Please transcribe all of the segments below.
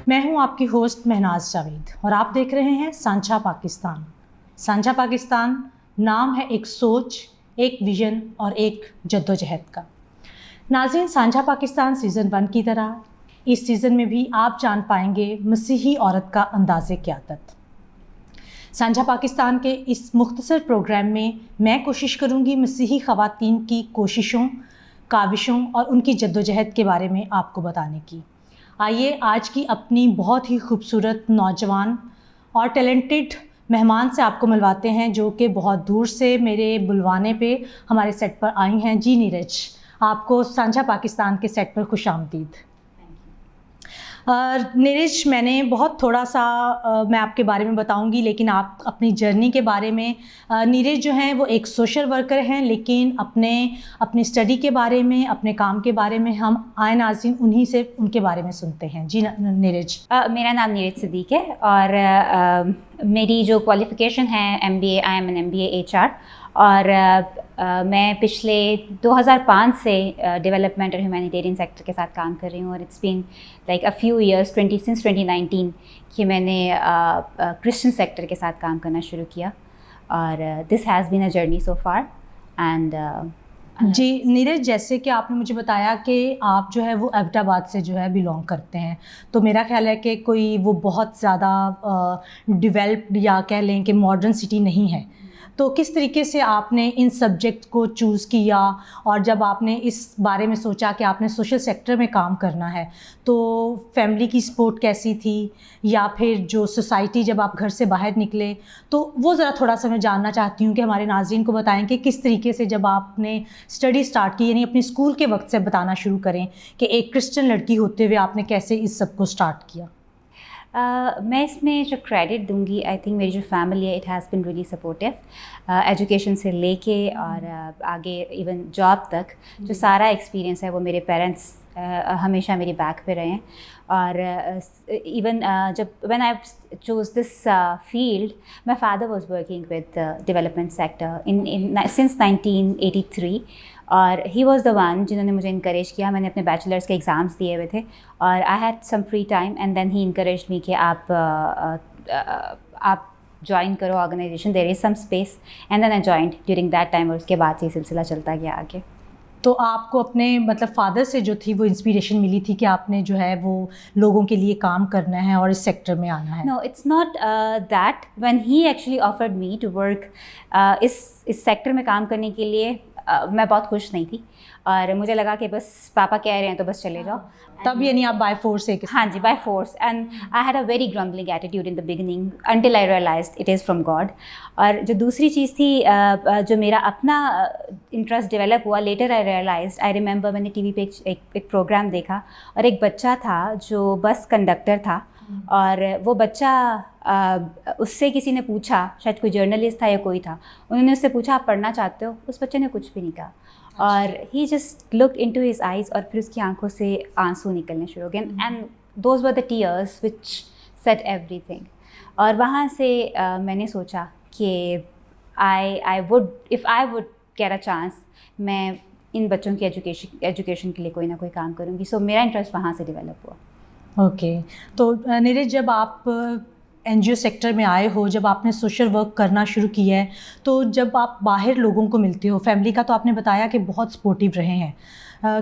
میں ہوں آپ کی ہوسٹ مہناز جاوید اور آپ دیکھ رہے ہیں سانچھا پاکستان. سانچھا پاکستان نام ہے ایک سوچ، ایک ویژن اور ایک جدوجہد کا. ناظرین، سانچھا پاکستان سیزن 1 کی طرح اس سیزن میں بھی آپ جان پائیں گے مسیحی عورت کا انداز قیادت. سانچھا پاکستان کے اس مختصر پروگرام میں کوشش کروں گی مسیحی خواتین کی کوششوں، کاوشوں اور ان کی جدوجہد کے بارے میں آپ کو بتانے کی. آئیے آج کی اپنی بہت ہی خوبصورت نوجوان اور ٹیلنٹڈ مہمان سے آپ کو ملواتے ہیں، جو کہ بہت دور سے میرے بلوانے پہ ہمارے سیٹ پر آئی ہیں. جی نیرج، آپ کو سانچھا پاکستان کے سیٹ پر خوش آمدید. نیرج، میں نے بہت تھوڑا سا میں آپ کے بارے میں بتاؤں گی، لیکن آپ اپنی جرنی کے بارے میں، نیرج جو ہیں وہ ایک سوشل ورکر ہیں، لیکن اپنی اسٹڈی کے بارے میں، اپنے کام کے بارے میں ہم آئے ناظرین انہی سے ان کے بارے میں سنتے ہیں. جی نیرج. میرا نام نیرج صدیق ہے اور میری جو کوالیفیکیشن ہے MBA، I am in MBA HR، اور میں پچھلے 2005 سے ڈیولپمنٹ اور ہیومینیٹیرین سیکٹر کے ساتھ کام کر رہی ہوں، اور it's been like a few years since 2019 کہ میں نے کرسچن سیکٹر کے ساتھ کام کرنا شروع کیا، اور this has been a journey so far. And ji Neeraj, جیسے کہ آپ نے مجھے بتایا کہ آپ جو ہے وہ ایبٹ آباد سے جو ہے بلانگ کرتے ہیں، تو میرا خیال ہے کہ کوئی وہ بہت زیادہ ڈیولپڈ یا کہہ لیں کہ ماڈرن سٹی نہیں ہے. تو کس طریقے سے آپ نے ان سبجیکٹ کو چوز کیا، اور جب آپ نے اس بارے میں سوچا کہ آپ نے سوشل سیکٹر میں کام کرنا ہے، تو فیملی کی سپورٹ کیسی تھی، یا پھر جو سوسائٹی جب آپ گھر سے باہر نکلے، تو وہ ذرا تھوڑا سا میں جاننا چاہتی ہوں کہ ہمارے ناظرین کو بتائیں کہ کس طریقے سے جب آپ نے اسٹڈی سٹارٹ کی، یعنی اپنے اسکول کے وقت سے بتانا شروع کریں کہ ایک کرسچن لڑکی ہوتے ہوئے آپ نے کیسے اس سب کو سٹارٹ کیا. میں اس میں جو کریڈٹ دوں گی، آئی تھنک میری جو فیملی ہے، it has been really supportive. Education سے لے کے اور آگے ایون جاب تک جو سارا ایکسپیرینس ہے وہ میرے پیرنٹس ہمیشہ میری بیک پہ رہے ہیں. اور ایون جب when I choose this field, my father was working with development sector since 1983، اور ہی واز دا ون جنہوں نے مجھے انکریج کیا. میں نے اپنے بیچلرس کے ایگزامس دیے ہوئے تھے، اور I had some free time, and then he encouraged me کہ آپ جوائن کرو organisation, there is some space, and then I joined during that time, اور اس کے بعد سے یہ سلسلہ چلتا گیا آگے. تو آپ کو اپنے فادر سے جو تھی وہ انسپیریشن ملی تھی کہ آپ نے جو ہے وہ لوگوں کے لیے کام کرنا ہے اور اس سیکٹر میں آنا ہے؟ No, it's not that. When he actually offered me to work اس سیکٹر میں کام کرنے کے لیے، میں بہت خوش نہیں تھی، اور مجھے لگا کہ بس پاپا کہہ رہے ہیں تو بس چلے جاؤ. تب یعنی آپ بائی فورس ایک؟ ہاں جی، by force. And I had a very grumbling attitude in the beginning until I realised it is from God. اور جو دوسری چیز تھی، جو میرا اپنا انٹرسٹ ڈیولپ ہوا later, I realised, I remember میں نے ٹی وی پہ ایک پروگرام دیکھا، اور ایک بچہ تھا جو بس کنڈکٹر تھا، اور وہ بچہ اس سے کسی نے پوچھا، شاید کوئی جرنلسٹ تھا یا کوئی تھا، انہوں نے اس سے پوچھا آپ پڑھنا چاہتے ہو؟ اس بچے نے کچھ بھی نہیں کہا، اور he just looked into his eyes, اور پھر اس کی آنکھوں سے آنسو نکلنے شروع ہو گئے. And those were the tears which set everything. اور وہاں سے میں نے سوچا کہ I would get a chance, میں ان بچوں کی ایجوکیشن کے لیے کوئی نہ کوئی کام کروں گی. سو میرا انٹرسٹ وہاں سے ڈیولپ ہوا. اوکے. تو نیرج، جب آپ NGO سیکٹر میں آئے ہو، جب آپ نے سوشل ورک کرنا شروع کیا ہے، تو جب آپ باہر لوگوں کو ملتے ہو، فیملی کا تو آپ نے بتایا کہ بہت سپورٹیو رہے ہیں،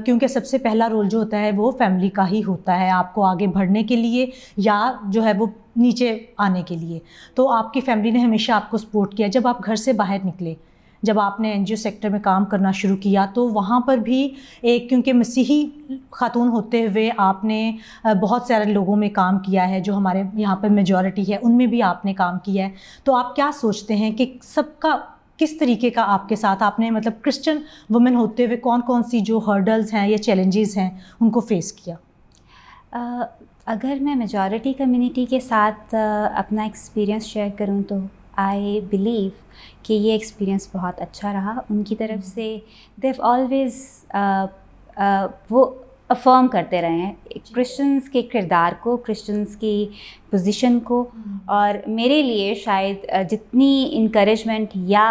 کیونکہ سب سے پہلا رول جو ہوتا ہے وہ فیملی کا ہی ہوتا ہے آپ کو آگے بڑھنے کے لیے یا جو ہے وہ نیچے آنے کے لیے. تو آپ کی فیملی نے ہمیشہ آپ کو سپورٹ کیا. جب آپ گھر سے باہر نکلے، جب آپ نے NGO سیکٹر میں کام کرنا شروع کیا، تو وہاں پر بھی ایک، کیونکہ مسیحی خاتون ہوتے ہوئے آپ نے بہت سارے لوگوں میں کام کیا ہے جو ہمارے یہاں پر میجورٹی ہے، ان میں بھی آپ نے کام کیا ہے. تو آپ کیا سوچتے ہیں کہ سب کا کس طریقے کا آپ کے ساتھ، آپ نے کرسچن وومن ہوتے ہوئے کون کون سی جو ہرڈلز ہیں یا چیلنجز ہیں ان کو فیس کیا؟ اگر میں میجورٹی کمیونٹی کے ساتھ اپنا ایکسپیرینس شیئر کروں تو آئی بلیو کہ یہ ایکسپیرینس بہت اچھا رہا ان کی طرف سے. دیو آلویز وہ افرم کرتے رہے ہیں کرسچنس کے کردار کو, کرسچنس کی پوزیشن کو. اور میرے لیے شاید جتنی انکریجمنٹ یا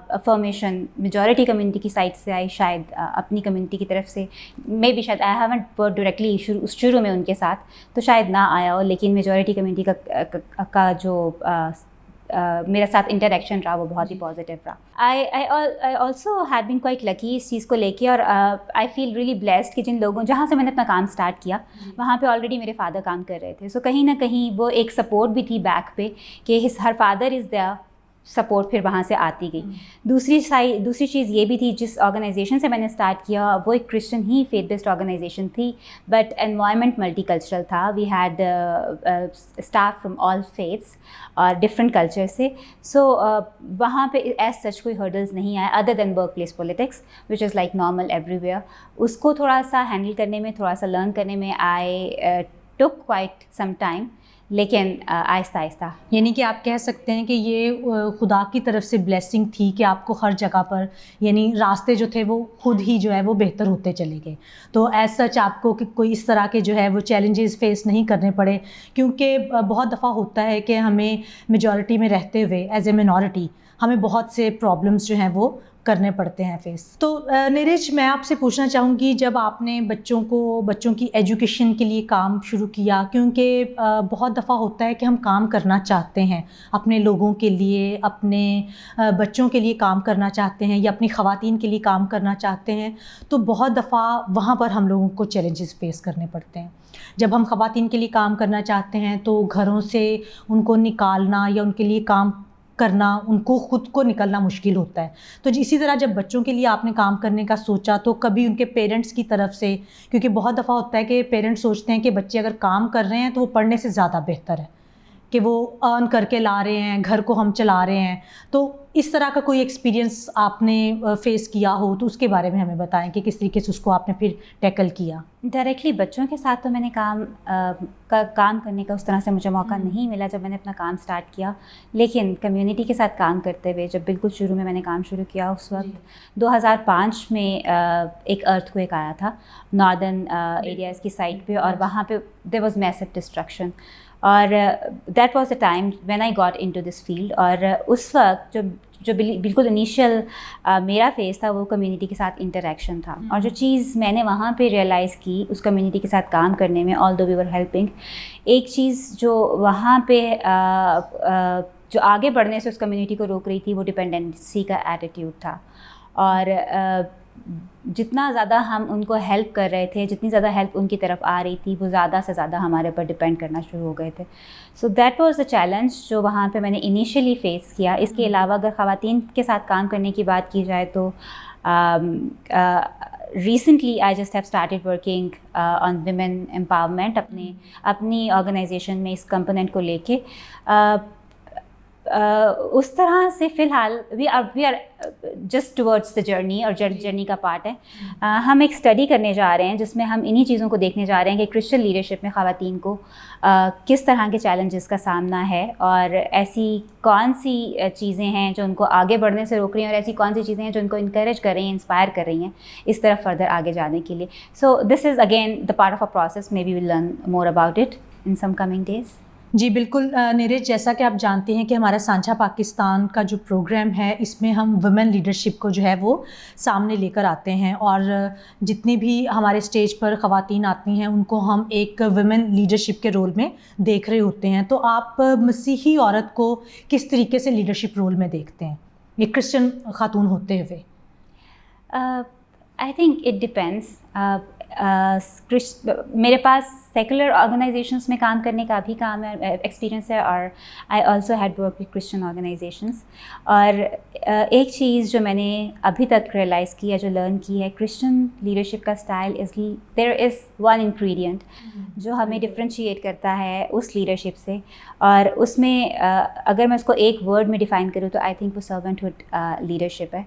افرمیشن میجورٹی کمیونٹی کی سائڈ سے آئی, شاید اپنی کمیونٹی کی طرف سے مے بی شاید آئی ہیونٹ ورک ڈائریکٹلی شروع میں ان کے ساتھ تو شاید نہ آیا ہو, لیکن میجورٹی کمیونٹی کا جو میرے ساتھ انٹریکشن رہا وہ بہت ہی پازیٹیو رہا. I also had been quite lucky اس چیز کو لے کے, اور آئی فیل ریئلی بلیسڈ کہ جن لوگوں جہاں سے میں نے اپنا کام اسٹارٹ کیا وہاں پہ آلریڈی میرے فادر کام کر رہے تھے. سو کہیں نہ کہیں وہ ایک سپورٹ بھی تھی بیک پہ کہ her father is there, support پھر وہاں سے آتی گئی. دوسری چیز یہ بھی تھی, جس آرگنائزیشن سے میں نے اسٹارٹ کیا وہ ایک کرسچن ہی فیتھ بیسڈ آرگنائزیشن تھی, بٹ انوائرمنٹ ملٹی کلچرل تھا. We had staff from all faiths اور ڈفرینٹ کلچر سے. سو وہاں پہ ایز سچ کوئی ہرڈلز نہیں آئے other than workplace politics which is like normal everywhere. اس کو تھوڑا سا ہینڈل کرنے میں, تھوڑا سا لرن کرنے میں آئی ٹک کوائٹ سم ٹائم, لیکن آہستہ آہستہ. یعنی کہ آپ کہہ سکتے ہیں کہ یہ خدا کی طرف سے بلیسنگ تھی کہ آپ کو ہر جگہ پر یعنی راستے جو تھے وہ خود ہی جو ہے وہ بہتر ہوتے چلے گئے. تو ایز سچ آپ کو کہ کوئی اس طرح کے جو ہے وہ چیلنجز فیس نہیں کرنے پڑے, کیونکہ بہت دفعہ ہوتا ہے کہ ہمیں میجورٹی میں رہتے ہوئے ایز اے مینورٹی ہمیں بہت سے پرابلمس جو ہیں وہ کرنے پڑتے ہیں فیس. تو نیرج, میں آپ سے پوچھنا چاہوں گی, جب آپ نے بچوں کی ایجوکیشن کے لیے کام شروع کیا, کیونکہ بہت دفعہ ہوتا ہے کہ ہم کام کرنا چاہتے ہیں اپنے لوگوں کے لیے, اپنے بچوں کے لیے کام کرنا چاہتے ہیں یا اپنی خواتین کے لیے کام کرنا چاہتے ہیں, تو بہت دفعہ وہاں پر ہم لوگوں کو چیلنجز فیس کرنے پڑتے ہیں. جب ہم خواتین کے لیے کام کرنا چاہتے ہیں تو گھروں سے ان کو نکالنا یا ان کے لیے کام کرنا, ان کو خود کو نکلنا مشکل ہوتا ہے. تو اسی طرح جب بچوں کے لیے آپ نے کام کرنے کا سوچا تو کبھی ان کے پیرنٹس کی طرف سے, کیونکہ بہت دفعہ ہوتا ہے کہ پیرنٹس سوچتے ہیں کہ بچے اگر کام کر رہے ہیں تو وہ پڑھنے سے زیادہ بہتر ہے, کہ وہ ارن کر کے لا رہے ہیں, گھر کو ہم چلا رہے ہیں. تو اس طرح کا کوئی ایکسپیرینس آپ نے فیس کیا ہو تو اس کے بارے میں ہمیں بتائیں کہ کس طریقے سے اس کو آپ نے پھر ٹیکل کیا. ڈائریکٹلی بچوں کے ساتھ تو میں نے کام کرنے کا اس طرح سے مجھے موقع نہیں ملا جب میں نے اپنا کام اسٹارٹ کیا, لیکن کمیونٹی کے ساتھ کام کرتے ہوئے جب بالکل شروع میں نے کام شروع کیا, اس وقت 2005 میں ایک ارتھ کویک آیا تھا ناردرن ایریاز کی سائڈ پہ, اور وہاں پہ دیر واز میسو ڈسٹرکشن, اور that was the time when I got into this field. اور اس وقت جو بالکل انیشیل میرا فیز تھا وہ کمیونٹی کے ساتھ انٹریکشن تھا. اور جو چیز میں نے وہاں پہ ریئلائز کی اس کمیونٹی کے ساتھ کام کرنے میں, آل دو وی ور ہیلپنگ, ایک چیز جو وہاں پہ جو آگے بڑھنے سے اس کمیونٹی کو روک رہی تھی وہ ڈپینڈنسی کا ایٹیٹیوڈ تھا. اور جتنا زیادہ ہم ان کو ہیلپ کر رہے تھے, جتنی زیادہ ہیلپ ان کی طرف آ رہی تھی, وہ زیادہ سے زیادہ ہمارے اوپر ڈپینڈ کرنا شروع ہو گئے تھے. So that was the challenge جو وہاں پہ میں نے انیشیلی فیس کیا. اس کے علاوہ اگر خواتین کے ساتھ کام کرنے کی بات کی جائے تو recently I just have started working on women empowerment اپنی آرگنائزیشن میں اس کمپوننٹ کو لے کے. اس طرح سے فی الحال we are just towards the journey, اور جرنی کا پارٹ ہے. ہم ایک اسٹڈی کرنے جا رہے ہیں جس میں ہم انہی چیزوں کو دیکھنے جا رہے ہیں کہ کرسچن لیڈرشپ میں خواتین کو کس طرح کے چیلنجز کا سامنا ہے, اور ایسی کون سی چیزیں ہیں جو ان کو آگے بڑھنے سے روک رہی ہیں, اور ایسی کون سی چیزیں ہیں جو ان کو انکریج کر رہی ہیں, انسپائر کر رہی ہیں اس طرف فردر آگے جانے کے لیے. So this is again the part of a process, maybe we'll learn more about it in some coming days. جی بالکل نیرج, جیسا کہ آپ جانتے ہیں کہ ہمارا سانجھا پاکستان کا جو پروگرام ہے اس میں ہم ویمن لیڈرشپ کو جو ہے وہ سامنے لے کر آتے ہیں, اور جتنی بھی ہمارے اسٹیج پر خواتین آتی ہیں ان کو ہم ایک ویمن لیڈرشپ کے رول میں دیکھ رہے ہوتے ہیں. تو آپ مسیحی عورت کو کس طریقے سے لیڈرشپ رول میں دیکھتے ہیں ایک کرسچن خاتون ہوتے ہوئے؟ I think it depends. میرے پاس سیکولر آرگنائزیشنس میں کام کرنے کا بھی ایکسپیرینس ہے, اور I also had work with Christian organisations. اور ایک چیز جو میں نے ابھی تک ریئلائز کی ہے, جو لرن کی ہے, کرسچن لیڈرشپ کا style is there is one ingredient جو ہمیں ڈفرینشیٹ کرتا ہے اس لیڈرشپ سے, اور اس میں اگر میں اس کو ایک ورڈ میں ڈیفائن کروں تو آئی تھنک وہ سرونٹہڈ لیڈرشپ ہے.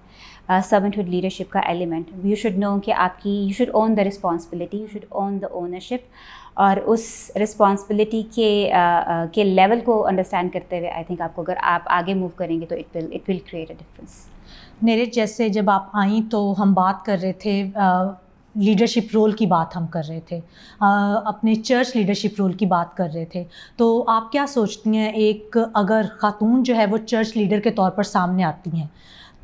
سرونٹہڈ لیڈرشپ کا ایلیمنٹ, یو شوڈ نو کہ آپ کی you should own the responsibility, you should own the ownership, اور اس رسپانسبلٹی کے لیول کو انڈرسٹینڈ کرتے ہوئے آئی تھنک آپ کو اگر آپ آگے موو کریں گے تو it will create a difference. Neeraj, جیسے جب آپ آئیں تو ہم بات کر رہے تھے لیڈرشپ رول کی بات ہم کر رہے تھے, اپنے چرچ لیڈرشپ رول کی بات کر رہے تھے, تو آپ کیا سوچتی ہیں ایک اگر خاتون جو ہے وہ چرچ لیڈر کے طور پر سامنے آتی ہیں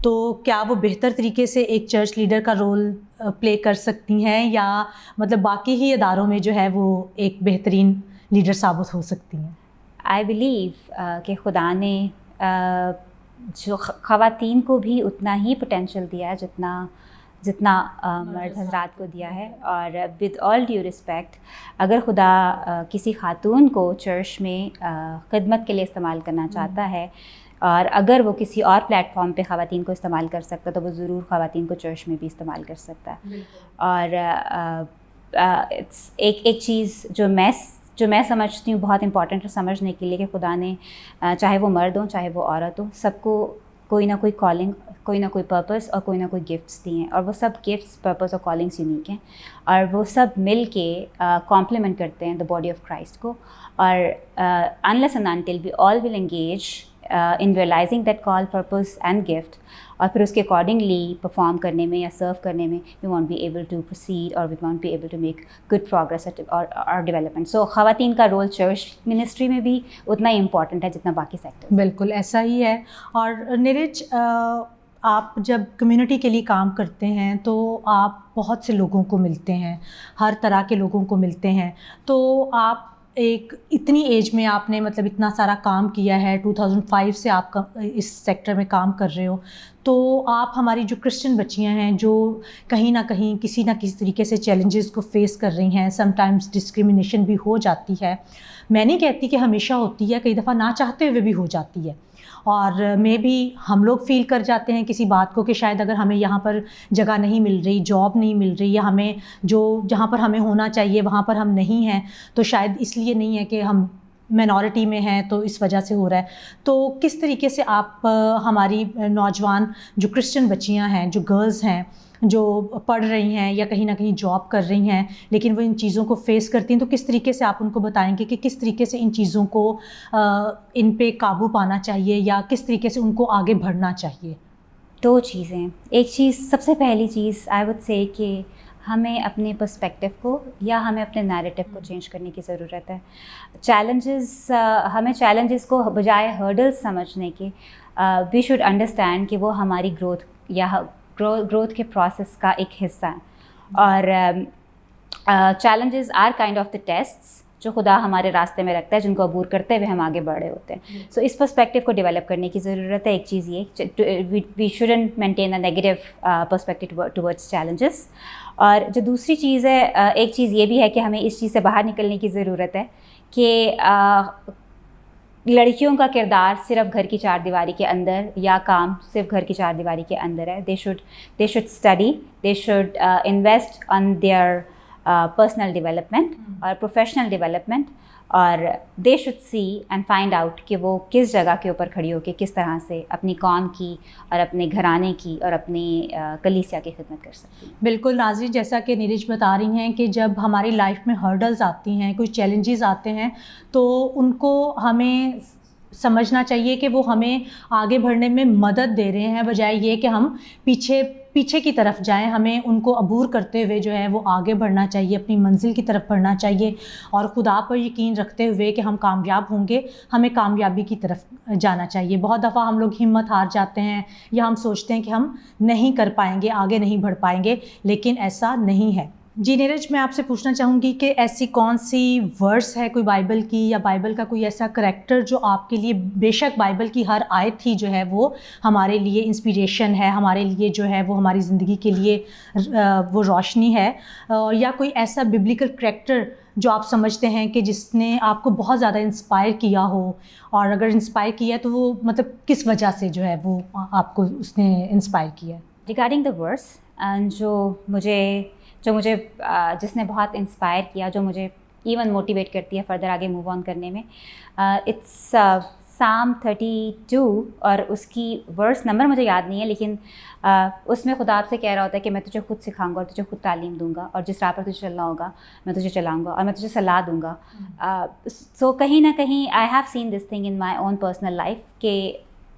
تو کیا وہ بہتر طریقے سے ایک چرچ لیڈر کا رول پلے کر سکتی ہیں, یا مطلب باقی ہی اداروں میں جو ہے وہ ایک بہترین لیڈر ثابت ہو سکتی ہیں؟ آئی بلیو کہ خدا نے جو خواتین کو بھی اتنا ہی پوٹینشیل دیا ہے جتنا مرد حضرات کو دیا ہے. اور ود آل ڈیو رسپیکٹ, اگر خدا کسی خاتون کو چرچ میں خدمت کے لیے استعمال کرنا چاہتا ہے, اور اگر وہ کسی اور پلیٹ فارم پہ خواتین کو استعمال کر سکتا ہے تو وہ ضرور خواتین کو چرچ میں بھی استعمال کر سکتا ہے. اور ایک چیز جو میں سمجھتی ہوں بہت امپورٹنٹ ہے سمجھنے کے لیے, کہ خدا نے چاہے وہ مرد ہوں چاہے وہ عورت ہوں, سب کو کوئی نہ کوئی کالنگ, کوئی نہ کوئی پرپس اور کوئی نہ کوئی گفٹس دی ہیں, اور وہ سب گفٹس, پرپس اور کالنگس یونیک ہیں, اور وہ سب مل کے کمپلیمنٹ کرتے ہیں دا باڈی آف کرائسٹ کو. اور unless and until we all will engage in realizing that call, purpose and gift, اور پھر اس کے اکارڈنگلی پرفارم کرنے میں یا سرو کرنے میں we won't be able to proceed or we won't be able to make good progress or development. So خواتین کا رول چرچ منسٹری میں بھی اتنا ہی امپورٹنٹ ہے جتنا باقی سیکٹر. بالکل ایسا ہی ہے. اور نیرج, آپ جب کمیونٹی کے لیے کام کرتے ہیں تو آپ بہت سے لوگوں کو ملتے ہیں, ہر طرح کے لوگوں کو ملتے ہیں, تو آپ ایک اتنی ایج میں آپ نے مطلب اتنا سارا کام کیا ہے, 2005 سے آپ اس سیکٹر میں کام کر رہے ہو, تو آپ ہماری جو کرسچن بچیاں ہیں جو کہیں نہ کہیں کسی نہ کسی طریقے سے چیلنجز کو فیس کر رہی ہیں, سم ٹائمز ڈسکریمنیشن بھی ہو جاتی ہے, میں نہیں کہتی کہ ہمیشہ ہوتی ہے, کئی دفعہ نہ چاہتے ہوئے بھی ہو جاتی ہے, اور میں بھی ہم لوگ فیل کر جاتے ہیں کسی بات کو کہ شاید اگر ہمیں یہاں پر جگہ نہیں مل رہی, جاب نہیں مل رہی, یا ہمیں جہاں پر ہمیں ہونا چاہیے وہاں پر ہم نہیں ہیں, تو شاید اس لیے نہیں ہے کہ ہم مائنورٹی میں ہیں تو اس وجہ سے ہو رہا ہے. تو کس طریقے سے آپ ہماری نوجوان جو کرسچن بچیاں ہیں, جو گرلز ہیں, جو پڑھ رہی ہیں یا کہیں نہ کہیں جاب کر رہی ہیں لیکن وہ ان چیزوں کو فیس کرتی ہیں, تو کس طریقے سے آپ ان کو بتائیں گے کہ کس طریقے سے ان چیزوں کو ان پہ قابو پانا چاہیے یا کس طریقے سے ان کو آگے بڑھنا چاہیے؟ دو چیزیں. ایک چیز, سب سے پہلی چیز آئی وڈ سے کہ ہمیں اپنے پرسپیکٹیو کو یا ہمیں اپنے نیریٹیو کو چینج کرنے کی ضرورت ہے. ہمیں چیلنجز کو بجائے ہرڈلز سمجھنے کے وی شوڈ انڈرسٹینڈ کہ وہ ہماری گروتھ کے پروسیس کا ایک حصہ ہیں. اور challenges are kind of the tests جو خدا ہمارے راستے میں رکھتا ہے, جن کو عبور کرتے ہوئے ہم آگے بڑھ رہے ہوتے ہیں. سو اس پرسپیکٹیو کو ڈیولپ کرنے کی ضرورت ہے. ایک چیز یہ, we shouldn't maintain a negative perspective towards challenges. اور جو دوسری چیز ہے, ایک چیز یہ بھی ہے کہ ہمیں اس چیز سے باہر نکلنے کی ضرورت ہے کہ لڑکیوں کا کردار صرف گھر کی چار دیواری کے اندر یا کام صرف گھر کی چار دیواری کے اندر ہے. They should study, they should invest on their personal development اور پروفیشنل ڈیولپمنٹ, اور they should see and find out کہ وہ کس جگہ کے اوپر کھڑی ہو کے کس طرح سے اپنی قوم کی اور اپنے گھرانے کی اور اپنی کلیسیا کی خدمت کر سکتی ہیں. بالکل ناظرین, جیسا کہ نیرج بتا رہی ہیں کہ جب ہماری لائف میں ہرڈلز آتی ہیں, کوئی چیلنجز آتے ہیں, تو ان کو ہمیں سمجھنا چاہیے کہ وہ ہمیں آگے بڑھنے میں مدد دے رہے ہیں, بجائے یہ کہ ہم پیچھے کی طرف جائیں. ہمیں ان کو عبور کرتے ہوئے جو ہے وہ آگے بڑھنا چاہیے, اپنی منزل کی طرف بڑھنا چاہیے, اور خدا پر یقین رکھتے ہوئے کہ ہم کامیاب ہوں گے, ہمیں کامیابی کی طرف جانا چاہیے. بہت دفعہ ہم لوگ ہمت ہار جاتے ہیں یا ہم سوچتے ہیں کہ ہم نہیں کر پائیں گے, آگے نہیں بڑھ پائیں گے, لیکن ایسا نہیں ہے. جی نیرج, میں آپ سے پوچھنا چاہوں گی کہ ایسی کون سی ورس ہے کوئی بائبل کی, یا بائبل کا کوئی ایسا کریکٹر جو آپ کے لیے, بے شک بائبل کی ہر آیت ہی جو ہے وہ ہمارے لیے انسپیریشن ہے, ہمارے لیے جو ہے وہ ہماری زندگی کے لیے وہ روشنی ہے, یا کوئی ایسا ببلیکل کریکٹر جو آپ سمجھتے ہیں کہ جس نے آپ کو بہت زیادہ انسپائر کیا ہو, اور اگر انسپائر کیا ہے تو وہ مطلب کس وجہ سے جو ہے وہ آپ کو اس نے انسپائر کیا ہے؟ ریگارڈنگ دا ورس, جس نے بہت انسپائر کیا, جو مجھے ایون موٹیویٹ کرتی ہے فردر آگے موو آن کرنے میں, اٹس Psalm 32, اور اس کی ورس نمبر مجھے یاد نہیں ہے, لیکن اس میں خدا آپ سے کہہ رہا ہوتا ہے کہ میں تجھے خود سکھاؤں گا اور تجھے خود تعلیم دوں گا, اور جس راہ پر تجھے چلنا ہوگا میں تجھے چلاؤں گا, اور میں تجھے صلاح دوں گا. سو کہیں نہ کہیں I have seen this thing in my own personal life کہ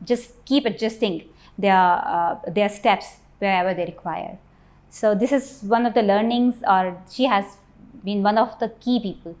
just keep adjusting their steps wherever they require. So this is one of the learnings, or she has been one of the key people